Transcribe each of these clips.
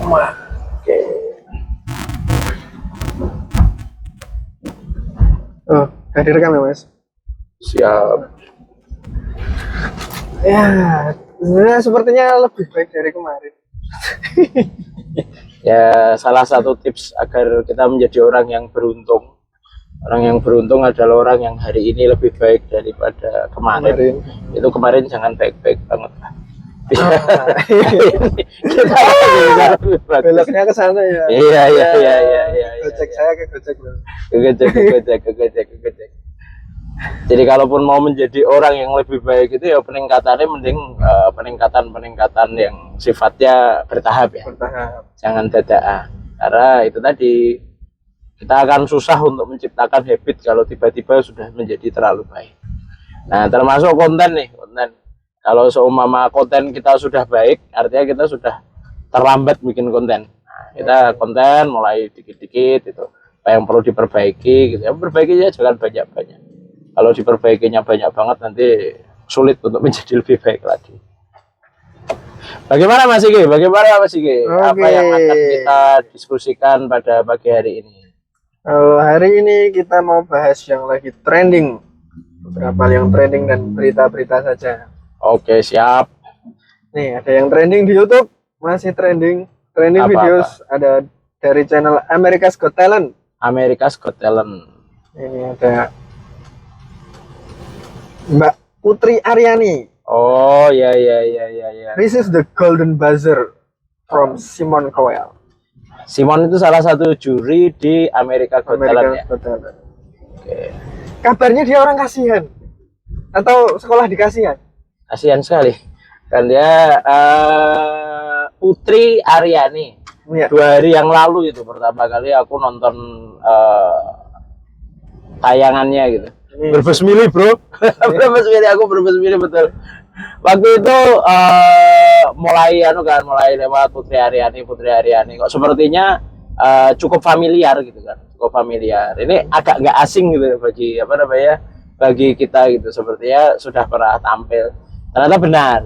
Wah, oke. Oh, gak direkam ya Mas? Siap. Ya, sebenarnya sepertinya lebih baik dari kemarin. Ya, salah satu tips agar kita menjadi orang yang beruntung. Orang yang beruntung adalah orang yang hari ini lebih baik daripada kemarin. Itu kemarin jangan baik-baik banget lah. Kita beloknya ke sana ya. Iya. Gojek saya ke Gojek loh. Kegejek. Jadi kalaupun mau menjadi orang yang lebih baik itu ya peningkatannya mending peningkatan yang sifatnya bertahap ya. Bertahap. Jangan dadakan. Karena itu tadi kita akan susah untuk menciptakan habit kalau tiba-tiba sudah menjadi terlalu baik. Nah, termasuk konten. Kalau seumpama konten kita sudah baik, artinya kita sudah terlambat bikin konten. Nah, kita konten mulai dikit-dikit itu apa yang perlu diperbaiki gitu. Perbaikinya jangan banyak-banyak. Kalau diperbaikinya banyak banget nanti sulit untuk menjadi lebih baik lagi. Bagaimana Mas Iki? Apa yang akan kita diskusikan pada pagi hari ini? Hari ini kita mau bahas yang lagi trending, beberapa yang trending dan berita-berita saja. Oke, siap. Nih, ada yang trending di YouTube, masih trending videos ada dari channel America's Got Talent. Ini ada Mbak Putri Aryani. Oh, ya. Receive the golden buzzer from Simon Cowell. Simon itu salah satu juri di America's Got Talent ya. Oke. Kabarnya dia orang kasihan atau sekolah di kasihan? Kasihan sekali. Kan dia Putri Aryani. Ya. 2 hari yang lalu itu pertama kali aku nonton tayangannya gitu. Berbes milih bro. Aku berbes milih betul. Waktu itu mulai lewat Putri Aryani kok sepertinya cukup familiar gitu kan, ini agak nggak asing gitu bagi kita gitu, sepertinya sudah pernah tampil. Ternyata benar,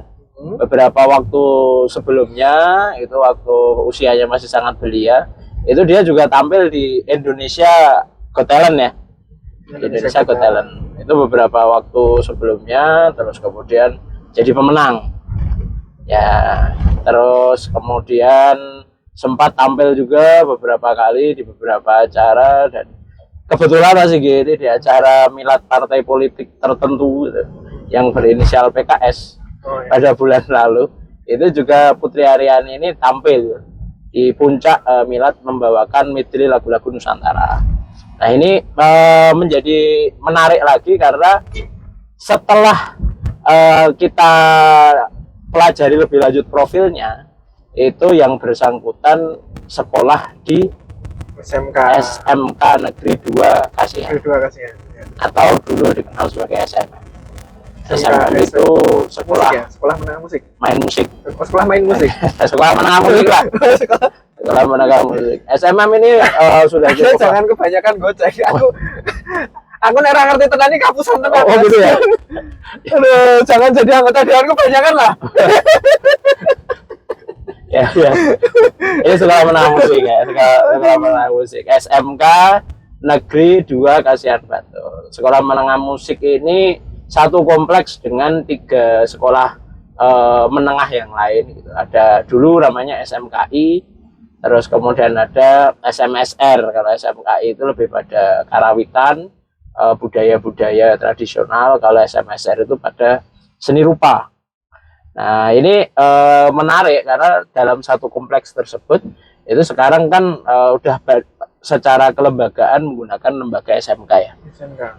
beberapa waktu sebelumnya itu waktu usianya masih sangat belia, itu dia juga tampil di Indonesia Got Talent ya. Indonesia Got Talent itu beberapa waktu sebelumnya, terus kemudian jadi pemenang ya, terus kemudian sempat tampil juga beberapa kali di beberapa acara, dan kebetulan masih gini di acara milad partai politik tertentu gitu, yang berinisial PKS pada bulan lalu, itu juga Putri Aryani ini tampil di puncak milad membawakan medley lagu-lagu Nusantara. Nah, ini menjadi menarik lagi karena setelah kita pelajari lebih lanjut profilnya, itu yang bersangkutan sekolah di SMK Negeri 2 Kasihan. Atau dulu dikenal sebagai SMM. SMM itu sekolah menengah musik. Main musik. Sekolah main musik. Sekolah menengah musik lah. Sekolah menengah musik. SMM ini sudah jangan kebanyakan gocek. Aku nera ngerti tenan iki kapusan tenan. Oh gitu ya. Aduh, jangan jadi anggota dewan kebanyakan lah. ya. Ini sekolah menengah musik ya. Sekolah menengah musik. SMK Negeri 2 Kasihan Bantul. Sekolah menengah musik ini satu kompleks dengan 3 sekolah menengah yang lain gitu. Ada dulu namanya SMKI, terus kemudian ada SMSR. Kalau SMKI itu lebih pada karawitan, budaya-budaya tradisional. Kalau SMSR itu pada seni rupa. Nah, ini menarik karena dalam satu kompleks tersebut itu sekarang kan udah secara kelembagaan menggunakan lembaga SMK ya.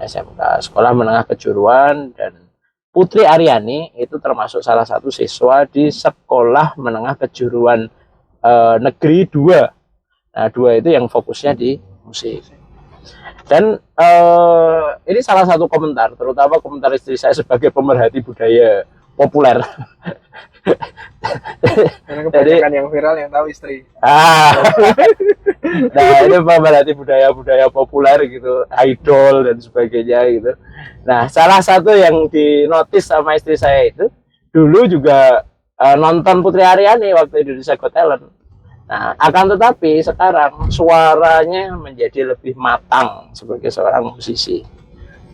SMK Sekolah Menengah Kejuruan, dan Putri Aryani itu termasuk salah satu siswa di Sekolah Menengah Kejuruan Negeri 2. Nah, 2 itu yang fokusnya di musik. Dan ini salah satu komentar, terutama komentar istri saya sebagai pemerhati budaya populer. Karena kebanyakan yang viral yang tahu istri. Nah, ini pemerhati budaya populer gitu, idol dan sebagainya gitu. Nah, salah satu yang dinotis sama istri saya itu dulu juga nonton Putri Aryani waktu Indonesia Got Talent. Nah, akan tetapi sekarang suaranya menjadi lebih matang sebagai seorang musisi.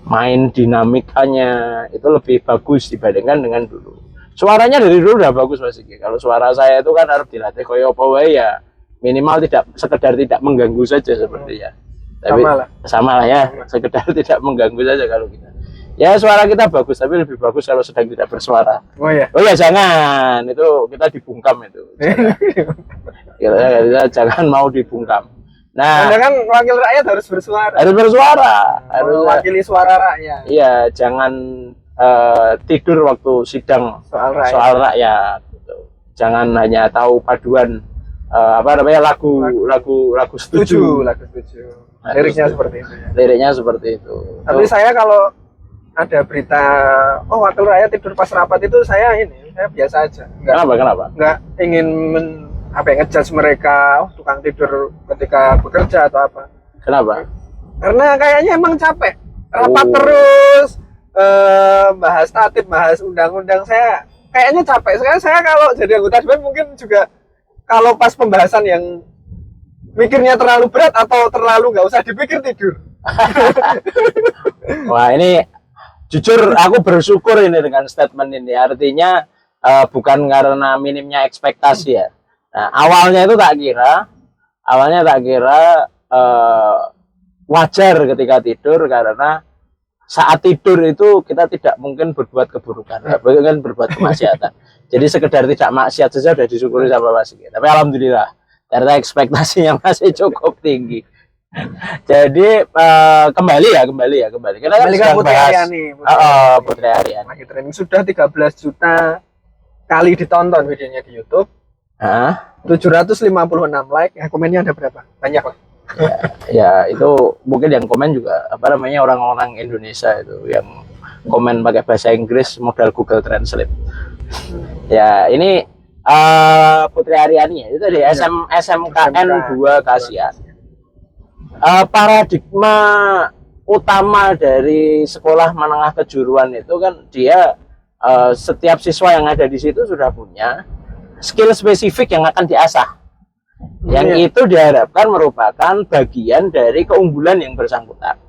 Main dinamikanya itu lebih bagus dibandingkan dengan dulu. Suaranya dari dulu udah bagus Mas Iki. Kalau suara saya itu kan harus dilatih koyo apa wae ya. Minimal tidak sekedar tidak mengganggu saja sepertinya. Tapi sama lah ya, sekedar tidak mengganggu saja kalau kita. Ya suara kita bagus, tapi lebih bagus kalau sedang tidak bersuara. Oh ya. Oh ya jangan, itu kita dibungkam itu. Kita jangan mau dibungkam. Nah, Anda kan wakil rakyat harus bersuara. Harus bersuara, harus mewakili suara rakyat. Iya, jangan tidur waktu sidang soal rakyat. Gitu. Jangan hanya tahu paduan lagu setuju. Lagu setuju. Liriknya seperti itu ya. Liriknya seperti itu. Tapi saya kalau ada berita wakil rakyat tidur pas rapat itu saya biasa aja. Kenapa? Enggak ingin ngejudge mereka tukang tidur ketika bekerja atau apa. Kenapa? Karena kayaknya emang capek. Rapat terus bahas tatib, bahas undang-undang, saya kayaknya capek. Saya kalau jadi anggota DPR mungkin juga kalau pas pembahasan yang mikirnya terlalu berat atau terlalu nggak usah dipikir tidur. Wah, ini jujur aku bersyukur ini dengan statement ini. Artinya bukan karena minimnya ekspektasi ya. Nah, awalnya tak kira wajar ketika tidur, karena saat tidur itu kita tidak mungkin berbuat keburukan, bahkan berbuat kemaksiatan. Jadi sekedar tidak maksiat saja sudah disyukuri sama Mas Iki. Tapi alhamdulillah, karena ekspektasinya masih cukup tinggi. Jadi kembali. Kita kan sedang bahas Putri Aryani. Lagi trending, sudah 13 juta kali ditonton videonya di YouTube. 756 like, komennya ada berapa? Banyak lah. Ya itu mungkin yang komen juga orang-orang Indonesia itu yang komen pakai bahasa Inggris modal Google Translate. Ya ini Putri Aryani itu dari SMKN 2 Kasihan. Paradigma utama dari sekolah menengah kejuruan itu kan dia setiap siswa yang ada di situ sudah punya skill spesifik yang akan diasah. Yang itu diharapkan merupakan bagian dari keunggulan yang bersangkutan.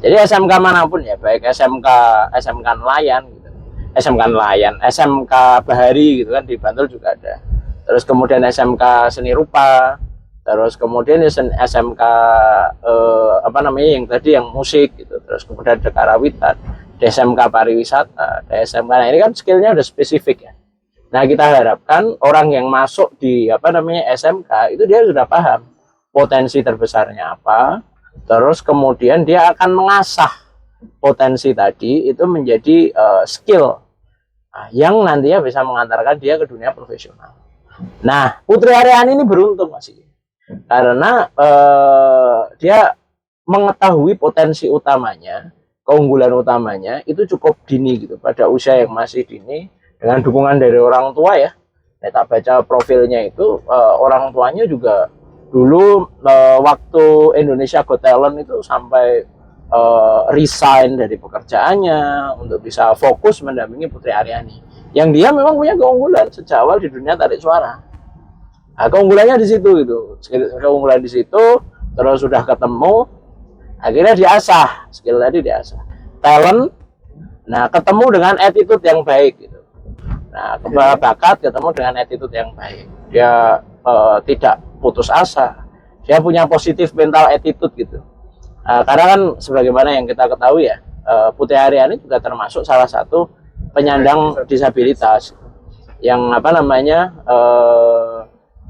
Jadi SMK manapun ya, baik SMK Nelayan gitu. SMK Bahari gitu kan di Bantul juga ada. Terus kemudian SMK Seni Rupa, terus kemudian SMK yang tadi yang musik gitu. Terus kemudian ada Karawitan, SMK Pariwisata, SMK. Nah, ini kan skillnya udah spesifik ya. Nah, kita harapkan orang yang masuk di SMK itu dia sudah paham potensi terbesarnya apa, terus kemudian dia akan mengasah potensi tadi itu menjadi skill yang nantinya bisa mengantarkan dia ke dunia profesional. Nah, Putri Aryani ini beruntung masih karena dia mengetahui potensi utamanya, keunggulan utamanya itu cukup dini gitu, pada usia yang masih dini. Dengan dukungan dari orang tua ya. Tak baca profilnya itu orang tuanya juga dulu waktu Indonesia Got Talent itu sampai resign dari pekerjaannya untuk bisa fokus mendampingi Putri Aryani. Yang dia memang punya keunggulan sejak awal di dunia tarik suara. Nah, keunggulannya di situ gitu. Keunggulan di situ, terus sudah ketemu, akhirnya diasah, skill tadi diasah. Talent, nah ketemu dengan attitude yang baik gitu. Nah, bakat ketemu dengan attitude yang baik. Dia tidak putus asa. Dia punya positif mental attitude gitu. Karena kan sebagaimana yang kita ketahui ya, Putri Aryani juga termasuk salah satu penyandang disabilitas yang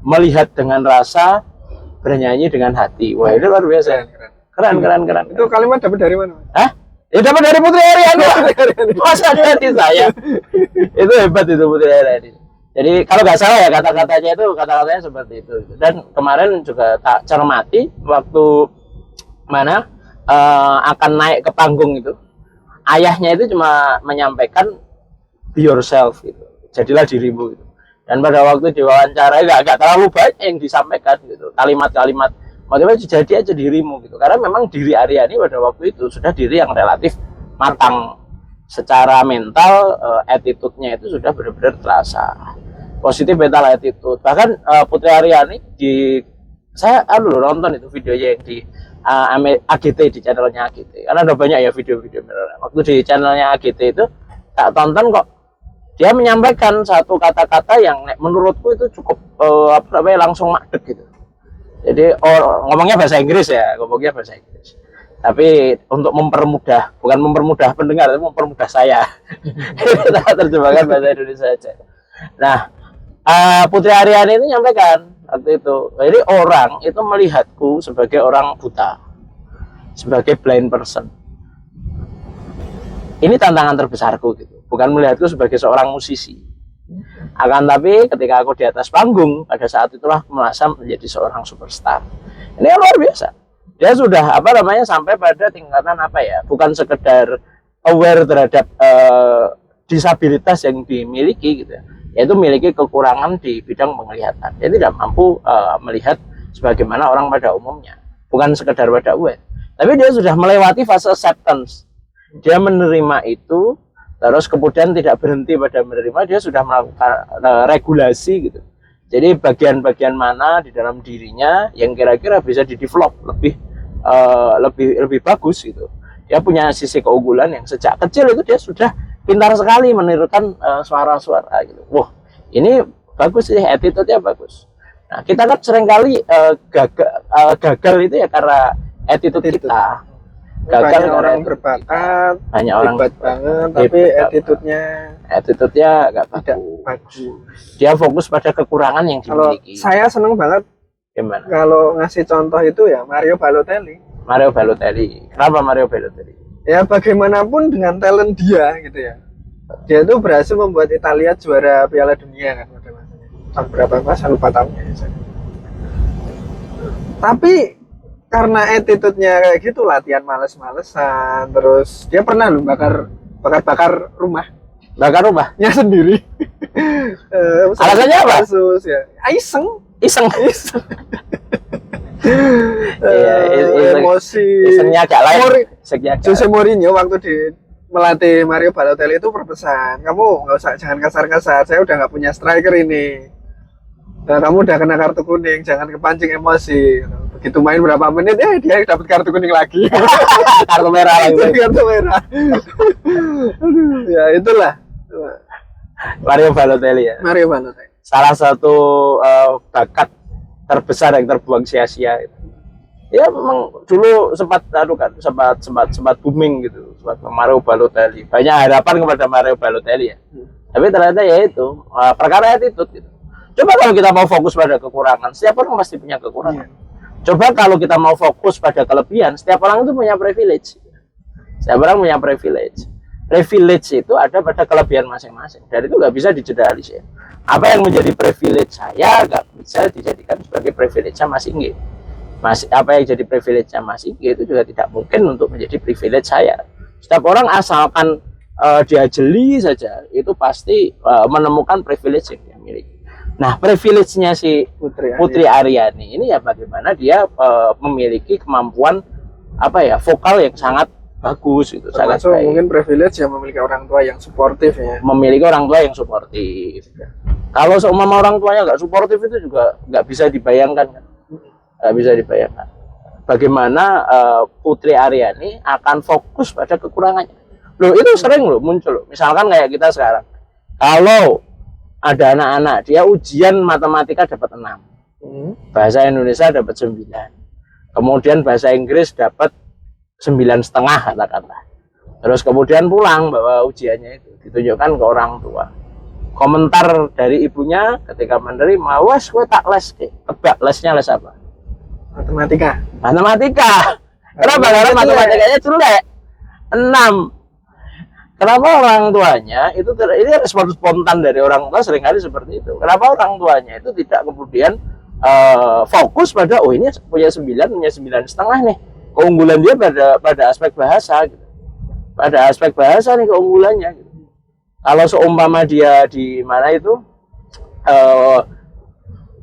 melihat dengan rasa, bernyanyi dengan hati. Wah, itu luar biasa. Keren. Itu kalimat dapat dari mana? Ya dapat dari Putri Aryani. Masa dari saya. Itu hebat itu Putri Aryani. Jadi kalau nggak salah ya kata-katanya seperti itu. Dan kemarin juga tak cermati waktu akan naik ke panggung itu, ayahnya itu cuma menyampaikan be yourself gitu. Jadilah dirimu gitu. Dan pada waktu diwawancara nggak terlalu banyak yang disampaikan gitu. Kalimat-kalimat makanya jadi aja dirimu gitu, karena memang diri Aryani pada waktu itu sudah diri yang relatif matang secara mental, attitude-nya itu sudah benar-benar terasa. positif mental attitude. Bahkan Putri Aryani saya nonton itu videonya yang di AGT, di channelnya AGT. Karena ada banyak ya video-video waktu di channelnya AGT itu tak tonton kok, dia menyampaikan satu kata-kata yang menurutku itu cukup langsung madeg gitu. Jadi ngomongnya bahasa Inggris ya, tapi untuk mempermudah, bukan mempermudah pendengar, tapi mempermudah saya. Kita terjemahkan bahasa Indonesia aja. Nah, Putri Aryani itu nyampaikan waktu itu, jadi orang itu melihatku sebagai orang buta, sebagai blind person. Ini tantangan terbesarku gitu, bukan melihatku sebagai seorang musisi. Akan tapi ketika aku di atas panggung, pada saat itulah aku merasa menjadi seorang superstar. Ini luar biasa. Dia sudah sampai pada tingkatan bukan sekedar aware terhadap disabilitas yang dimiliki gitu, yaitu memiliki kekurangan di bidang penglihatan. Dia tidak mampu melihat sebagaimana orang pada umumnya, bukan sekedar pada aware, tapi dia sudah melewati fase acceptance. Dia menerima itu, terus kemudian tidak berhenti pada menerima, dia sudah melakukan regulasi gitu. Jadi bagian-bagian mana di dalam dirinya yang kira-kira bisa didevelop lebih bagus gitu. Dia punya sisi keunggulan yang sejak kecil itu dia sudah pintar sekali menirukan suara-suara gitu. Wah, ini bagus sih, attitude-nya bagus. Nah, kita kan seringkali gagal itu ya karena attitude kita. Gagal banyak orang berbakat, banyak orang hebat banget, tapi attitude-nya nggak bagus. Dia fokus pada kekurangan yang dimiliki. Saya seneng banget gimana? Kalau ngasih contoh itu ya Mario Balotelli. Kenapa Mario Balotelli? Ya bagaimanapun dengan talent dia gitu ya. Dia tuh berhasil membuat Italia juara Piala Dunia kan pada masanya. Tahun berapa Mas? Saya lupa tahunnya. Tapi karena attitude-nya kayak gitu, latihan males-malesan, terus dia pernah loh bakar rumah. Bakar rumahnya sendiri. Alasannya apa? Kasus ya. Iseng. Emosi. Isengnya agak lain. Jose Mourinho waktu melatih Mario Balotelli itu berpesan, kamu jangan kasar-kasar. Saya udah nggak punya striker ini. Nah, kamu udah kena kartu kuning, jangan kepancing emosi. Begitu main berapa menit, dia dapat kartu kuning lagi. Kartu merah lagi. Kartu merah. Ya itulah. Mario Balotelli ya. Mario Balotelli. Salah satu bakat terbesar yang terbuang sia-sia. Ya memang dulu sempat booming gitu, Mario Balotelli. Banyak harapan kepada Mario Balotelli ya. Tapi ternyata ya itu perkara attitude gitu. Coba kalau kita mau fokus pada kekurangan, setiap orang pasti punya kekurangan. Coba kalau kita mau fokus pada kelebihan, setiap orang itu punya privilege. Setiap orang punya privilege. Privilege itu ada pada kelebihan masing-masing. Dan itu nggak bisa digeneralisir. Apa yang menjadi privilege saya nggak bisa dijadikan sebagai privilege-nya Mas Inggi. Apa yang jadi privilege-nya Mas Inggi itu juga tidak mungkin untuk menjadi privilege saya. Setiap orang asalkan dia jeli saja, itu pasti menemukan privilege yang dia miliki. Nah, privilege-nya si Putri Aryani ini ya bagaimana dia memiliki kemampuan vokal yang sangat bagus itu, sangat baik. Mungkin privilege yang memiliki orang tua yang suportif ya. Memiliki orang tua yang suportif. Kalau seumpama orang tuanya nggak suportif itu juga nggak bisa dibayangkan kan. Nggak bisa dibayangkan. Bagaimana Putri Aryani akan fokus pada kekurangannya. Loh, itu sering muncul. Misalkan kayak kita sekarang. Kalau ada anak-anak, dia ujian matematika dapat 6. Bahasa Indonesia dapat 9. Kemudian bahasa Inggris dapat 9,5 katakanlah. Terus kemudian pulang bawa ujiannya itu ditunjukkan ke orang tua. Komentar dari ibunya ketika menerima, "Was, gue tak les." Kebak, lesnya les apa? Matematika. Kenapa? Karena matematikanya jelek. 6. Kenapa orang tuanya itu ini respon spontan dari orang tua seringkali seperti itu. Kenapa orang tuanya itu tidak kemudian fokus pada ini punya 9, punya 9,5 nih. Keunggulan dia pada aspek bahasa gitu. Pada aspek bahasa nih keunggulannya gitu. Kalau seumpama dia di mana itu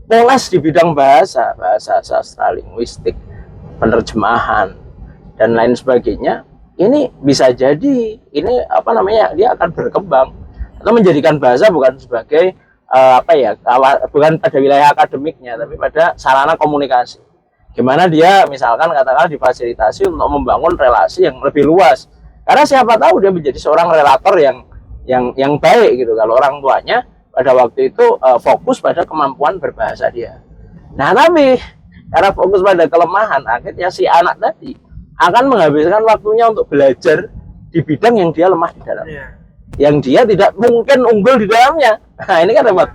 poles di bidang bahasa sastra, linguistik, penerjemahan dan lain sebagainya, ini bisa jadi dia akan berkembang atau menjadikan bahasa bukan sebagai apa ya, bukan pada wilayah akademiknya, tapi pada sarana komunikasi. Gimana dia misalkan katakanlah difasilitasi untuk membangun relasi yang lebih luas. Karena siapa tahu dia menjadi seorang relator yang baik gitu. Kalau orang tuanya pada waktu itu fokus pada kemampuan berbahasa dia. Nah, tapi karena fokus pada kelemahan, akhirnya si anak tadi akan menghabiskan waktunya untuk belajar di bidang yang dia lemah di dalamnya, yang dia tidak mungkin unggul di dalamnya. Nah, ini kan repot.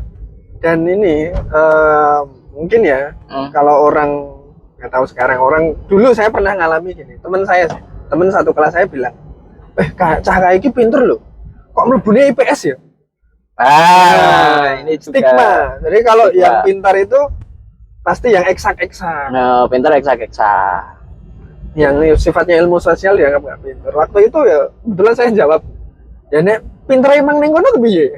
Dan ini mungkin ya, kalau orang nggak tahu sekarang, orang dulu saya pernah ngalami gini, teman satu kelas saya bilang, cah kayak ini pinter loh, kok mlebunya IPS ya? Ini juga stigma. Jadi kalau yang pintar itu pasti yang eksak-eksak. Nah, pintar eksak-eksak. Yang sifatnya ilmu sosial dianggap nggak pintar. Waktu itu ya kebetulan saya jawab, ya nek pintar emang ning kono piye?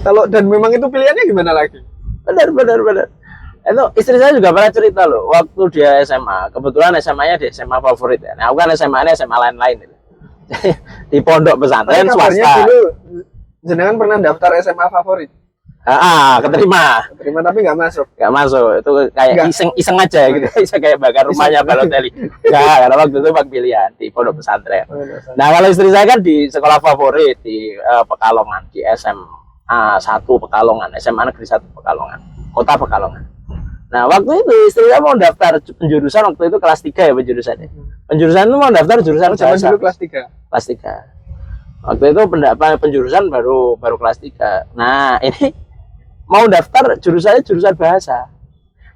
Kalau dan memang itu pilihannya gimana lagi? Benar. Itu istri saya juga pernah cerita loh, waktu dia SMA, kebetulan SMA-nya di SMA favorit ya. Nah, aku kan SMA-nya SMA lain-lain. Di pondok pesantren swasta. Dulu jenengan pernah daftar SMA favorit? Keterima tapi nggak masuk. Itu kayak iseng aja gitu. Bisa kayak bakar rumahnya Balotelli. Karena waktu itu bak pilihan di pondok pesantren. Nah, kalau istri saya kan di sekolah favorit di Pekalongan, di SMA 1 Pekalongan, SMA Negeri 1 Pekalongan, Kota Pekalongan. Nah, waktu itu istri saya mau daftar penjurusan, waktu itu kelas 3 ya penjurusannya. Penjurusan itu mau daftar jurusan bahasa. Dulu kelas 3. Kelas 3. Waktu itu penjurusan baru kelas 3. Nah, ini mau daftar jurusannya jurusan bahasa.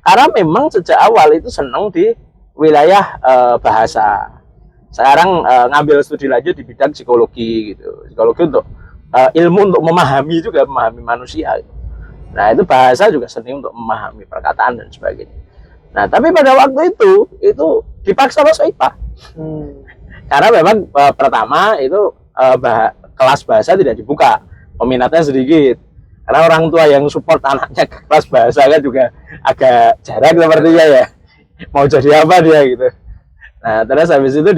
Karena memang sejak awal itu senang di wilayah bahasa. Sekarang ngambil studi lanjut di bidang psikologi gitu. Psikologi untuk ilmu untuk memahami manusia. Gitu. Nah, itu bahasa juga seni untuk memahami perkataan dan sebagainya. Nah, tapi pada waktu itu dipaksa masuk IPA. Karena memang pertama itu kelas bahasa tidak dibuka, peminatnya sedikit. Karena orang tua yang support anaknya ke kelas bahasa kan juga agak jarang sepertinya ya. Mau jadi apa dia gitu. Nah, terus habis itu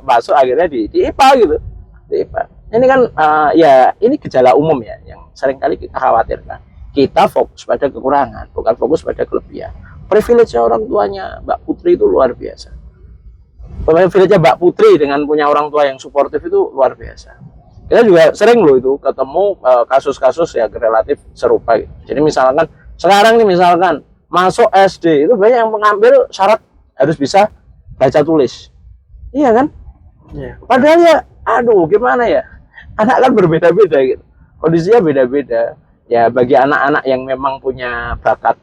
masuk akhirnya di IPA gitu. Di IPA. Ini kan ya ini gejala umum ya yang seringkali kita khawatirkan. Kita fokus pada kekurangan, bukan fokus pada kelebihan. Privilege orang tuanya Mbak Putri itu luar biasa. Privilege Mbak Putri dengan punya orang tua yang suportif itu luar biasa. Kita juga sering loh itu ketemu kasus-kasus yang relatif serupa gitu. Jadi misalkan sekarang nih masuk SD itu banyak yang mengambil syarat harus bisa baca tulis. Iya kan? Padahal ya gimana ya? Anak kan berbeda-beda gitu. Kondisinya beda-beda. Ya bagi anak-anak yang memang punya bakat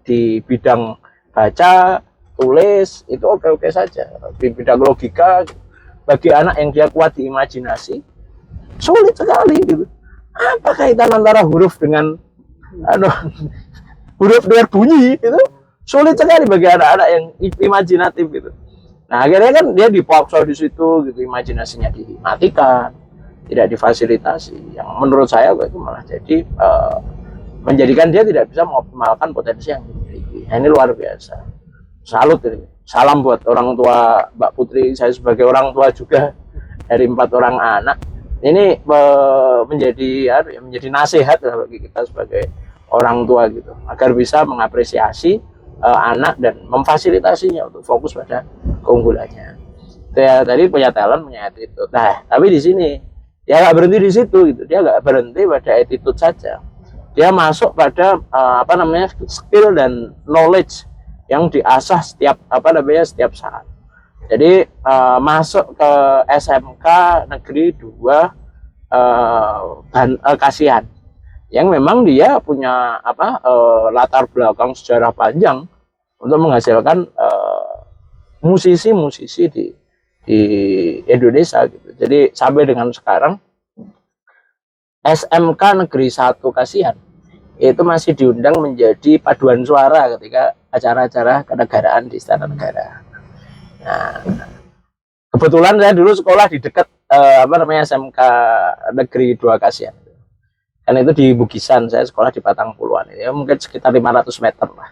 di bidang baca, tulis itu oke-oke saja. Di bidang logika, bagi anak yang dia kuat di imajinasi, sulit sekali gitu. Apa kaitan antara huruf dengan huruf dengan bunyi itu sulit sekali bagi anak-anak yang imajinatif gitu. Nah, akhirnya kan dia dipaksa di situ gitu, imajinasinya dimatikan, tidak difasilitasi. Yang menurut saya itu malah jadi menjadikan dia tidak bisa mengoptimalkan potensi yang dimiliki. Nah, ini luar biasa. Salut ini. Salam buat orang tua Mbak Putri, saya sebagai orang tua juga dari 4 orang anak. Ini menjadi nasihat bagi kita sebagai orang tua gitu, agar bisa mengapresiasi anak dan memfasilitasinya untuk fokus pada keunggulannya. Dia tadi punya talent, punya attitude. Nah, tapi di sini dia nggak berhenti di situ gitu. Dia nggak berhenti pada attitude saja. Dia masuk pada skill dan knowledge yang diasah setiap saat. Jadi masuk ke SMK Negeri 2 Kasihan, yang memang dia punya latar belakang sejarah panjang untuk menghasilkan musisi-musisi di Indonesia gitu. Jadi sampai dengan sekarang SMK Negeri 1 Kasihan itu masih diundang menjadi paduan suara ketika acara-acara kenegaraan di Istana Negara. Nah, kebetulan saya dulu sekolah di dekat SMK Negeri 2 Kasihan. Dan itu di Bugisan, saya sekolah di Batang Puluhan. Ya mungkin sekitar 500 meter lah.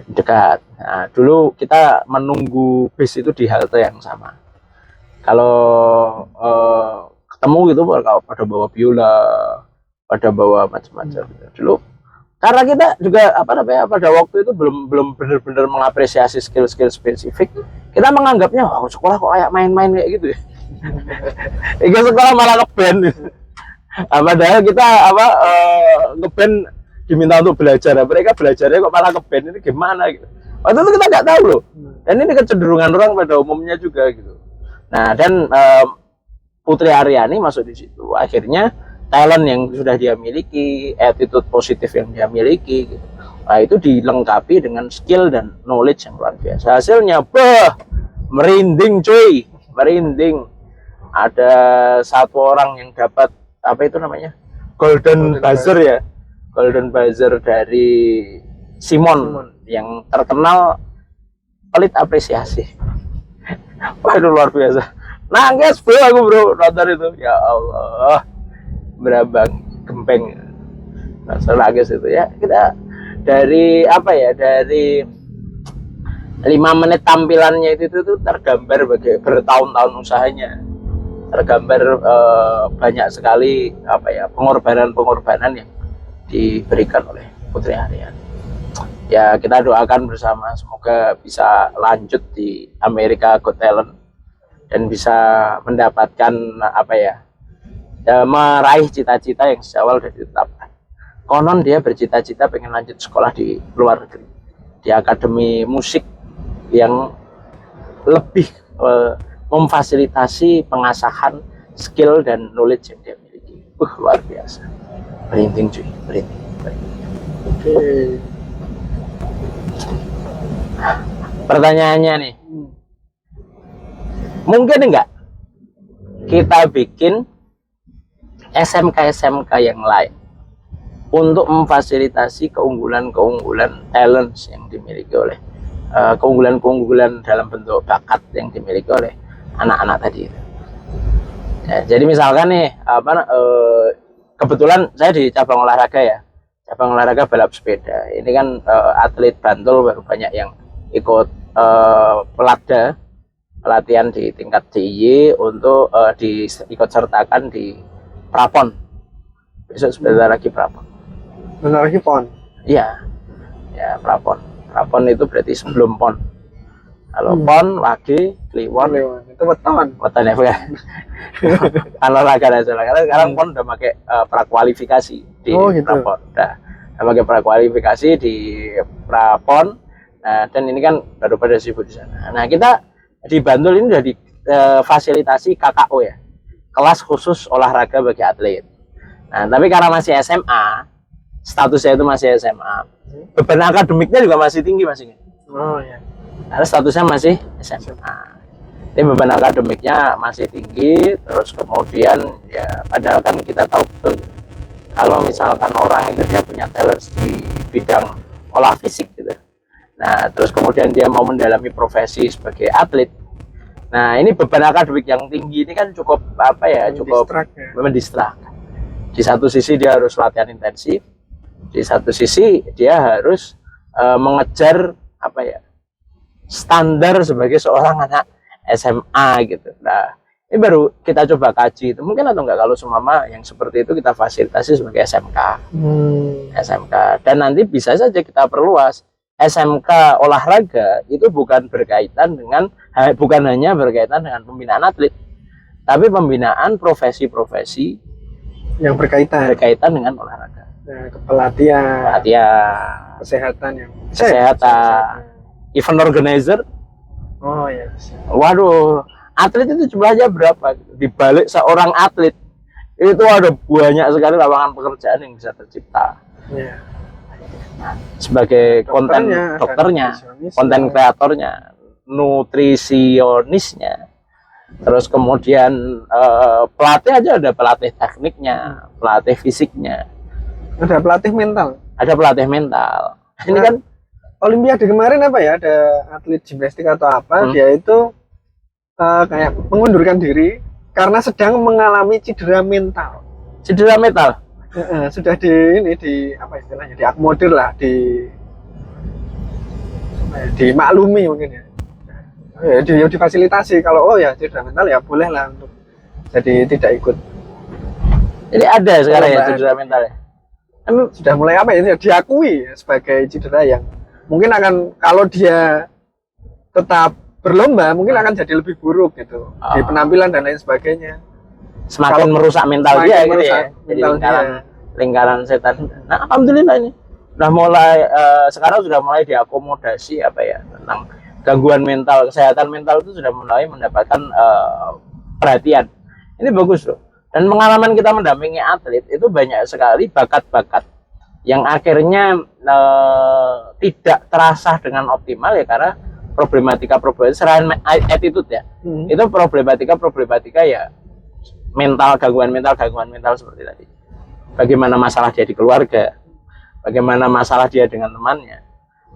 Dekat. Nah, dulu kita menunggu bis itu di halte yang sama. Kalau ketemu gitu pada bawa biola, pada bawa macam-macam dulu. Karena kita juga pada waktu itu belum benar-benar mengapresiasi skill-skill spesifik. Kita menganggapnya sekolah kok kayak main-main kayak gitu ya. Sekolah malah ngeband. Padahal kita ngeband diminta untuk belajar. Mereka belajarnya kok malah ngeband, ini gimana gitu. Waktu itu kita nggak tahu loh. Dan ini kecenderungan orang pada umumnya juga gitu. Nah, dan Putri Aryani masuk di situ. Akhirnya talent yang sudah dia miliki, attitude positif yang dia miliki gitu. Nah, itu dilengkapi dengan skill dan knowledge yang luar biasa. Hasilnya merinding cuy, merinding. Ada satu orang yang dapat apa itu namanya? Golden Buzzer ya. Golden Buzzer dari Simon yang terkenal pelit apresiasi. Waduh, luar biasa. Nangis bro aku bro nonton itu. Ya Allah. Berabang gempeng nangis itu ya. Kita dari dari 5 menit tampilannya itu tergambar bagi bertahun-tahun usahanya, tergambar banyak sekali pengorbanan yang diberikan oleh Putri Aryani. Ya kita doakan bersama semoga bisa lanjut di America Got Talent dan bisa mendapatkan meraih cita-cita yang sejak awal sudah ditetapkan. Konon dia bercita-cita pengen lanjut sekolah di luar negeri, di akademi musik yang lebih memfasilitasi pengasahan skill dan knowledge yang dia miliki. Luar biasa. Merinding cuy, merinding. Oke. Pertanyaannya nih, mungkin enggak kita bikin SMK yang lain untuk memfasilitasi keunggulan-keunggulan talents yang dimiliki oleh keunggulan-keunggulan dalam bentuk bakat yang dimiliki oleh anak-anak tadi itu. Ya, jadi misalkan nih kebetulan saya di cabang olahraga balap sepeda. Ini kan atlet Bantul baru banyak yang ikut pelatihan di tingkat DIY untuk diikut sertakan di Prapon. Besok sebentar lagi Prapon. Bentar lagi PON. Iya. Ya, Prapon. Prapon itu berarti sebelum PON. Kalau PON, Wage, Kliwon, itu weton. Weton ya. Kalau olahraga nasional karena sekarang PON udah pakai prakualifikasi di gitu. Prapon. Udah pakai prakualifikasi di Prapon. Nah, dan ini kan baru pada sibuk di sana. Nah, kita di Bantul ini udah difasilitasi KKO ya. Kelas khusus olahraga bagi atlet. Nah, tapi karena masih SMA, statusnya itu masih SMA, beban akademiknya juga masih tinggi masih. Oh ya. Karena statusnya masih SMA. Jadi beban akademiknya masih tinggi, terus kemudian ya padahal kan kita tahu betul kalau misalkan orang itu dia punya talent di bidang olah fisik gitu. Nah, terus kemudian dia mau mendalami profesi sebagai atlet. Nah, ini beban akademik yang tinggi ini kan cukup cukup mendistrak. Di satu sisi dia harus latihan intensif, di satu sisi dia harus mengejar standar sebagai seorang anak SMA gitu. Nah, ini baru kita coba kaji itu mungkin atau enggak kalau semama yang seperti itu kita fasilitasi sebagai SMK. SMK dan nanti bisa saja kita perluas. SMK olahraga itu bukan hanya berkaitan dengan pembinaan atlet, tapi pembinaan profesi-profesi yang berkaitan dengan olahraga. Pelatihan, kesehatan, event organizer. Oh ya. Waduh, atlet itu jumlahnya berapa? Di balik seorang atlet itu ada banyak sekali lapangan pekerjaan yang bisa tercipta. Ya. Sebagai dokternya, konten kreatornya, nutrisionisnya, terus kemudian pelatih aja ada pelatih tekniknya, pelatih fisiknya, ada pelatih mental. Ini kan Olimpiade kemarin ada atlet gimnastik atau apa, dia itu kayak mengundurkan diri karena sedang mengalami cedera mental. Sudah diakomodir lah, dimaklumi mungkin ya. Difasilitasi kalau cedera mental ya boleh lah untuk jadi tidak ikut Jadi ada sekarang ya Perlombaan. cedera mental ya. Tapi Sudah mulai apa ya, diakui sebagai cedera yang mungkin akan, kalau dia tetap berlomba mungkin akan jadi lebih buruk gitu di Oh. penampilan dan lain sebagainya. semakin Kalau- merusak mental semakin dia gitu merusak ya. Jadi mental lingkaran setan. Nah, alhamdulillah ini udah mulai sekarang sudah mulai diakomodasi apa ya tentang gangguan mental, kesehatan mental itu sudah mulai mendapatkan perhatian. Ini bagus loh. Dan pengalaman kita mendampingi atlet itu banyak sekali bakat-bakat yang akhirnya tidak terasah dengan optimal ya karena problematika selain attitude ya. Itu problematika ya mental, gangguan mental seperti tadi. Bagaimana masalah dia di keluarga, bagaimana masalah dia dengan temannya,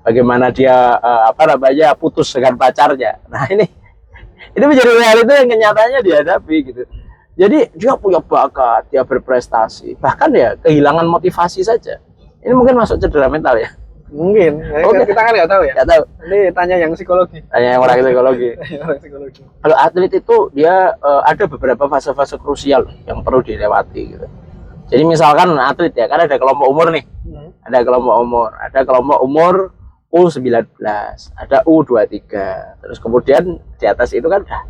bagaimana dia putus dengan pacarnya. Nah ini menjadi realita yang kenyataannya dihadapi gitu. Jadi dia punya bakat, dia berprestasi, bahkan ya kehilangan motivasi saja. Ini mungkin masuk cedera mental ya? Mungkin. Oke. Kita kan nggak tahu ya. Nggak tahu. Ini tanya yang psikologi. Tanya yang orang psikologi. Orang psikologi. Kalau atlet itu dia ada beberapa fase-fase krusial yang perlu dilewati gitu. Jadi misalkan atlet ya, kan ada kelompok umur nih. Ada kelompok umur U19, ada U23. Terus kemudian di atas itu kan udah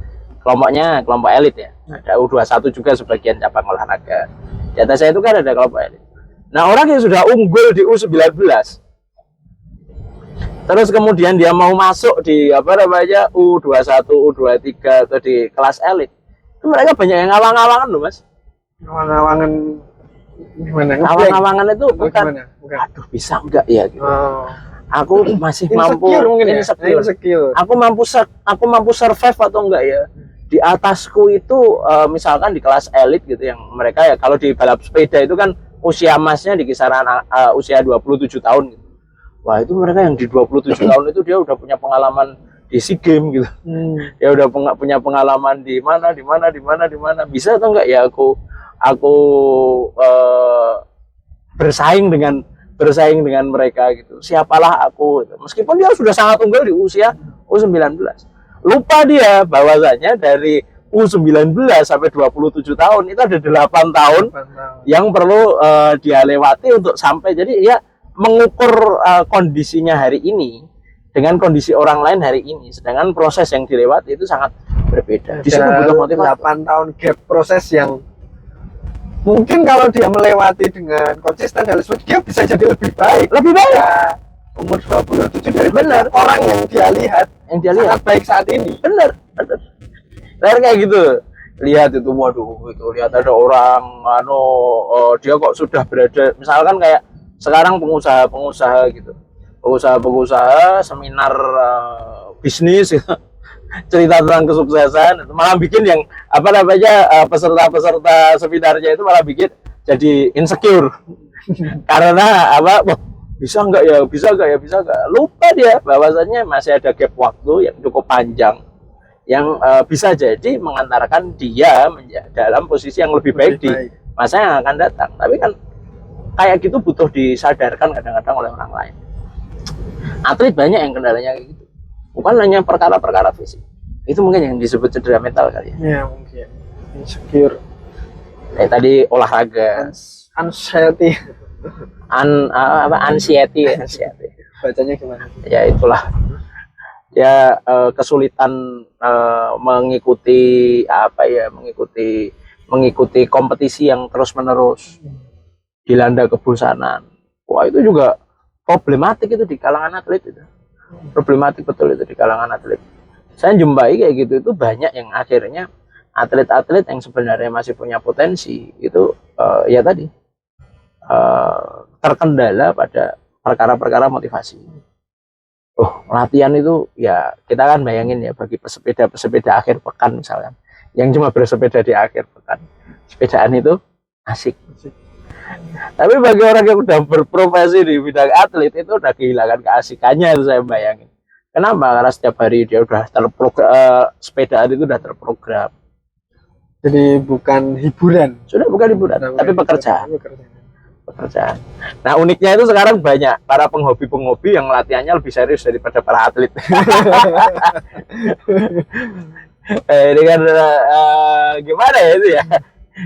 kelompok elit ya. Ada U21 juga sebagian cabang olahraga. Di atasnya itu kan ada kelompok elit. Nah, orang yang sudah unggul di U19 terus kemudian dia mau masuk di U21, U23 atau di kelas elit. Itu mereka banyak yang ngawang-ngawangan loh, Mas. Ngawang-ngawangan gimana? Ngawang-ngawangan itu bukan, Bukan. aduh bisa enggak ya gitu. Oh. Aku masih mampu Insecure mungkin ya? insecure. Insecure. Aku mampu survive atau enggak ya? Di atasku itu misalkan di kelas elit gitu yang mereka ya kalau di balap sepeda itu kan usia emasnya di kisaran usia 27 tahun gitu. Wah, itu mereka yang di 27 tahun itu dia udah punya pengalaman di SEA Games gitu. Ya udah punya pengalaman di mana. Bisa atau enggak ya aku bersaing dengan mereka gitu. Siapalah aku gitu. Meskipun dia sudah sangat unggul di usia U19. Lupa dia bahwasanya dari U19 sampai 27 tahun itu ada 8 tahun yang perlu dia lewati untuk sampai, jadi ya mengukur kondisinya hari ini dengan kondisi orang lain hari ini, sedangkan proses yang dilewati itu sangat berbeda. Di situ butuh motivasi. 8 tahun gap proses yang mungkin kalau dia melewati dengan konsisten dan sebagainya dia bisa jadi lebih baik. Ya, umur 27 dari Benar. orang yang dia lihat sangat baik saat ini. Benar. Kayak gitu. Lihat itu, waduh, itu lihat ada orang dia kok sudah berada, misalkan kayak sekarang pengusaha gitu. Pengusaha seminar bisnis gitu. Cerita tentang kesuksesan itu malah bikin yang peserta seminarnya itu malah bikin jadi insecure. Karena wah, bisa nggak ya, lupa dia bahwasannya masih ada gap waktu yang cukup panjang yang bisa jadi mengantarkan dia dalam posisi yang lebih baik di masa yang akan datang. Tapi kan kayak gitu butuh disadarkan kadang-kadang oleh orang lain. Atlet banyak yang kendalanya kayak gitu, bukan hanya perkara-perkara fisik. Itu mungkin yang disebut cedera mental kali ya. Ya mungkin insecure. Tadi olahraga, Anxiety. anxiety. Bacanya gimana? Ya itulah. Ya kesulitan mengikuti kompetisi yang terus-menerus, dilanda kebosanan. Wah, itu juga problematik itu di kalangan atlet itu. Problematik betul itu di kalangan atlet. Saya jumpai kayak gitu itu banyak yang akhirnya atlet-atlet yang sebenarnya masih punya potensi itu ya tadi terkendala pada perkara-perkara motivasi. Latihan itu ya kita kan bayangin ya, bagi pesepeda akhir pekan misalkan yang cuma bersepeda di akhir pekan, sepedaan itu asik. Tapi bagi orang yang udah berprofesi di bidang atlet itu udah kehilangan keasikannya, itu saya bayangin. Kenapa? Karena setiap hari dia udah terprogram, sepedaan itu udah terprogram. Jadi bukan hiburan. Sudah bukan hiburan, tapi pekerjaan. Nah, uniknya itu sekarang banyak para penghobi yang latihannya lebih serius daripada para atlet. Ini kan gimana ya itu ya?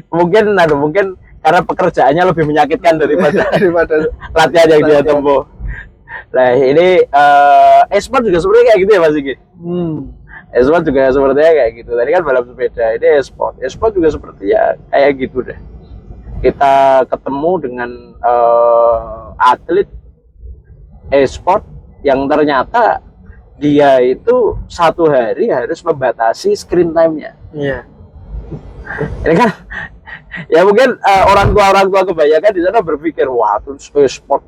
Mungkin karena pekerjaannya lebih menyakitkan daripada daripada latihan yang dia latihan. tempuh. Nah ini e-sport juga sebenarnya kayak gitu ya Mas Sigit. E-sport juga sepertinya kayak gitu. Tadi kan balap sepeda, ini e-sport. E-sport juga sepertinya kayak gitu deh. Kita ketemu dengan atlet e-sport yang ternyata dia itu satu hari harus membatasi screen time-nya. Iya. Ini kan ya mungkin orang tua kebanyakan di sana berpikir wah terus e-sport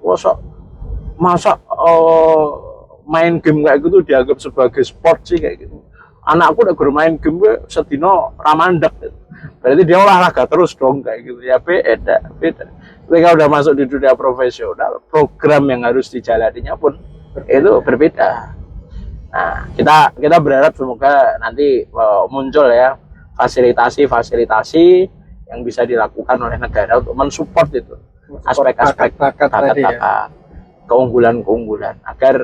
masa main game kayak gitu dianggap sebagai sport sih kayak gitu. Anakku udah bermain game gue setino ramandek gitu. Berarti dia olahraga terus dong kayak gitu ya. Beda. Ketika udah masuk di dunia profesional, program yang harus dijalaninya pun itu berbeda. Nah, kita berharap semoga nanti muncul ya fasilitasi yang bisa dilakukan oleh negara untuk mensupport itu aspek-aspek bakat-bakat, keunggulan-keunggulan agar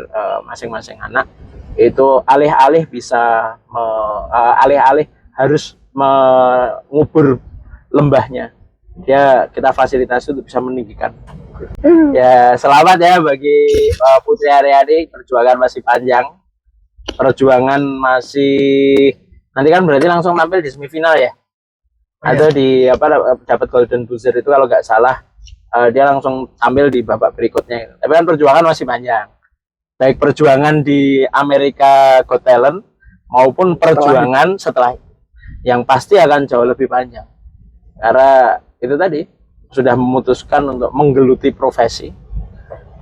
masing-masing anak itu alih-alih bisa alih-alih harus mengubur lembahnya, kita fasilitasi untuk bisa meninggikan. Ya selamat ya bagi Putri Aryani, perjuangan masih panjang, perjuangan masih nanti kan berarti langsung tampil di semifinal ya, atau di apa dapat Golden Buzzer itu kalau nggak salah dia langsung tampil di babak berikutnya. Tapi kan perjuangan masih panjang, baik perjuangan di Amerika Got Talent maupun perjuangan setelah yang pasti akan jauh lebih panjang karena itu tadi sudah memutuskan untuk menggeluti profesi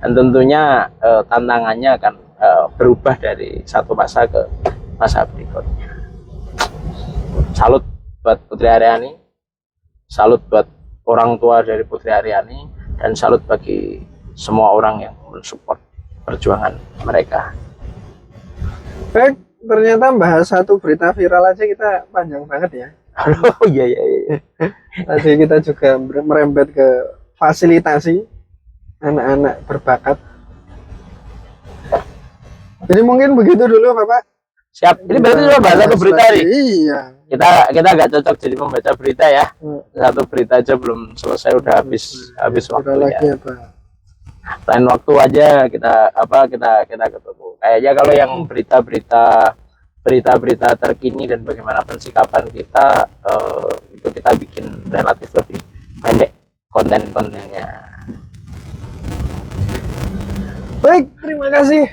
dan tentunya tantangannya akan berubah dari satu masa ke masa berikutnya. Salut buat Putri Aryani, salut buat orang tua dari Putri Aryani, dan salut bagi semua orang yang mensupport perjuangan mereka. Baik, ternyata bahas satu berita viral aja kita panjang banget ya. Oh iya. Tadi kita juga merembet ke fasilitasi anak-anak berbakat. Jadi mungkin begitu dulu Bapak. Siap. Ini berarti cuma bahas satu berita nih. Iya. Kita agak cocok jadi membaca berita ya. Satu berita aja belum selesai udah habis waktunya. Lagi apa? Lain waktu aja kita ketemu. Kayaknya kalau yang berita-berita terkini dan bagaimana persikapan kita itu kita bikin relatif lebih pendek konten-kontennya. Baik, terima kasih